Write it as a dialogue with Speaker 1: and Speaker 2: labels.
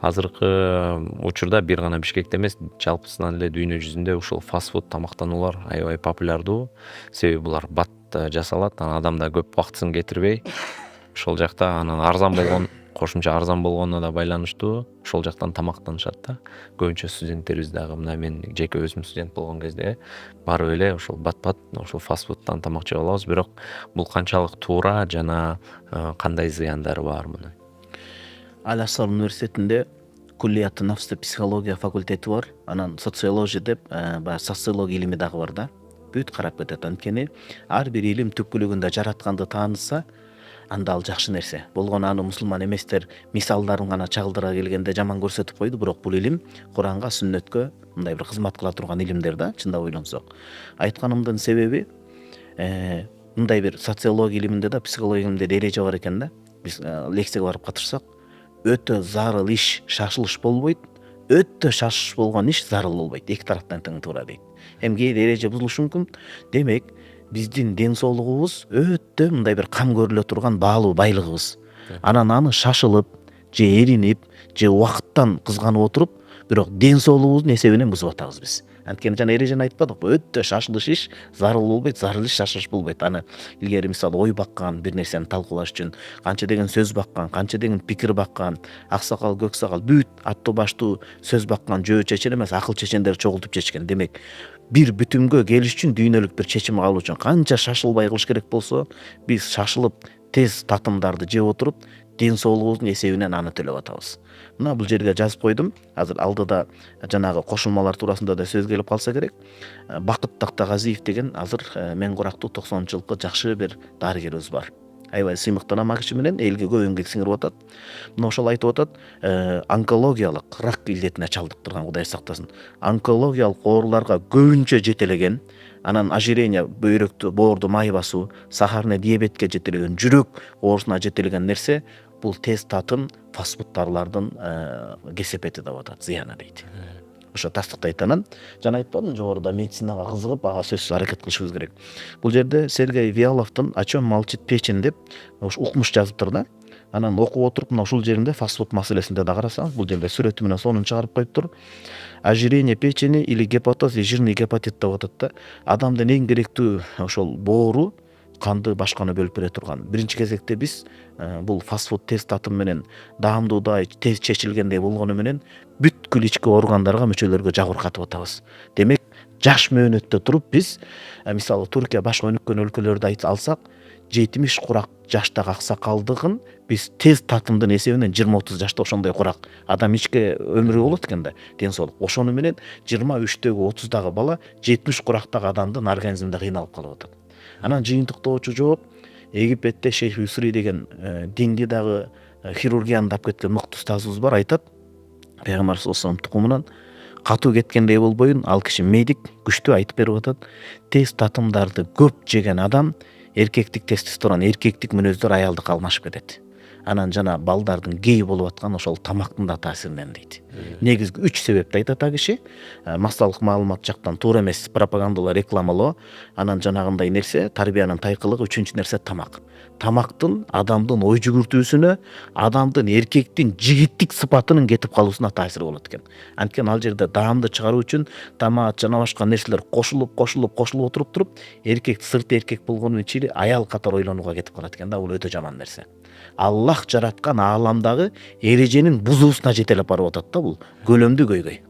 Speaker 1: Азыркы учурда бир гана Бишкекте эмес, жалпысынан эле дүйнө жүзүндө ушул фастфуд тамактануулар аябай популярдуу. Себеби булар бат жасалат, анан адам да көп убактысын кетирбей, ошол жакта анан арзан болгон, кошумча арзан болгонуна да байланыштуу ошол жактан тамактанышат да. Көбүнчө студенттерибиз дагы мына мен жеке өзүм студент болгон кезде барып эле ошол бат ошол фастфудтан тамак жеп алабыз. Бирок бул канчалык туура жана кандай зыяндары бар мунун?
Speaker 2: Ал Азар университетинде куллияты нафсты психология факультети бар. Анан социология деп, баягы социология илими дагы бар да. Бүт карап кетет. Анткени ар бир илим түпкүлүгүндө жаратканды тааныса, анда ал жакшы нерсе. Болгону аны мусулман эместер мисалдарын гана чагылдыра келгенде жаман көрсөтүп койду, бирок бул илим Куранга, сүннөткө мындай бир кызмат кыла турган илимдер да, чындап ойлонсок. Айтканымдын себеби мындай бир социология илиминде да, психология илиминде да эреже бар экен да. Биз лекцияга барып катышсак, өтө зарыл иш шашылыш болбойт, өтө шашылыш болгон иш зарыл болбойт. Эки тараптан тең туура дейт. Эми кээде эреже бузулушу мүмкүн. Демек, биздин ден соолугубуз өтө мындай бир кам көрүлө турган баалуу байлыгыбыз. Анан аны шашылып, же эринип, же убакыттан кызганып отуруп, бирок ден соолугубуздун эсебинен бузуп атабыз биз. Анткени жана эрежени айтпадыкпы, өтө шашылыш иш зарыл болбойт, зарыл иш шашылыш болбойт. Аны илгери мисалы ой баккан, бир нерсени талкуулаш үчүн канча деген сөз баккан, канча деген пикир баккан, аксакал, көксакал бүт аттуу баштуу сөз баккан жөө чечен эмес, акыл чечендер чогултуп чечкен. Демек, бир бүтүмгө келиш үчүн, дүйнөлүк бир чечим алуу үчүн канча шашылбай кылыш керек болсо, биз шашылып тез татымдарды жеп отуруп, ден соолугубуздун эсебинен аны төлөп атабыз. Мына бул жерге жазып койдум. Азыр алдыда жанагы кошулмалар туурасында да сөз келип калса керек. Бакыт Тактагазиев деген азыр мен курактуу 90 жылкы жакшы бир дарыгерибиз бар. Аябай сыймыктанам ал киши менен, элге көп эмгек сиңирип атат. Мына ошол айтып атат, онкологиялык рак илдетине чалдыктырган, Кудай сактасын. Онкологиялык ооруларга көбүнчө жетелеген, анан ожирение, бөйрөктү, боорду май басуу, сахарный диабетке жетелеген, жүрөк оорусуна жетелеген нерсе бул тез татым фастфудтарлардын кесепети деп атат, зыяны дейт. Ошо тастыктайт. Анан жана айтпадым, жогоруда медицинага кызыгып, ага сөзсүз аракет кылышыбыз керек. Бул жерде Сергей Виаловдун «О чем молчит печень» деп укмуш жазыптыр да. Анан окуп отуруп, мына ушул жеринде фастфуд маселесинде да карасаңыз, бул жерде сүрөтү менен сонун чыгарып коюптур. Ожирение печени или гепатоз и жирный гепатит деп атат да. Адамдын эң керектүү ошол боору канды башканы бөлүп бере турган. Биринчи кезекте биз бул фастфуд тез татым менен даамдуудай, тез чечилгендей болгону менен бүткүл ички органдарга, мүчөлөргө жабыркатып атабыз. Демек, жаш мөөнөттө туруп биз, мисалы Туркия башка өнүккөн өлкөлөрдү алсак, 70 курак жаштагы аксакалдыгын биз тез татымдын эсебинен 20-30 жашта ошондой курак адам ичке өмүрү болот экен да, ден соолук. Ошону менен 23-төгү 30-дагы бала 70 курактагы адамдын организминде кыйналып калып атат. Анан жыйынтыктоочу жооп, Египетте Шейх Юсри деген динди дагы хирургияны дап кеткен мыкты устазыбыз бар, айтат, Пайгамбар саллаллаху алейхи вассалам тукумунан катуу кеткендей болбоюн, ал киши медик, күчтүү айтып берип атат. Тез татымдарды көп жеген адам эркектик тестостерон, эркектик мүнөздөр аялдыкка алмашып кетет. Анан жана балдардын гей болуп аткан ошол тамактын да таасиринен дейт. Негизги 3 себепти айтат а киши. Массалык маалымат жактан туура эмес пропагандалоо, рекламалоо, анан жанагындай нерсе, тарбиянын тайкылыгы, үчүнчү нерсе тамак. Тамактын адамдын ой жүгүртүүсүнө, адамдын эркектин жигиттик сыпатынын кетип калуусуна таасири болот экен. Анткени ал жерде даамды чыгаруу үчүн томат жана башка нерселер кошулуп отуруп туруп, эркек сырты эркек болгонун ичи аял катары ойлонууга кетип калат экен да, бул өтө жаман нерсе. Аллах жараткан ааламдагы эреженин бузуусуна жетелеп барып атат да, бул көлөмдүү көйгөй.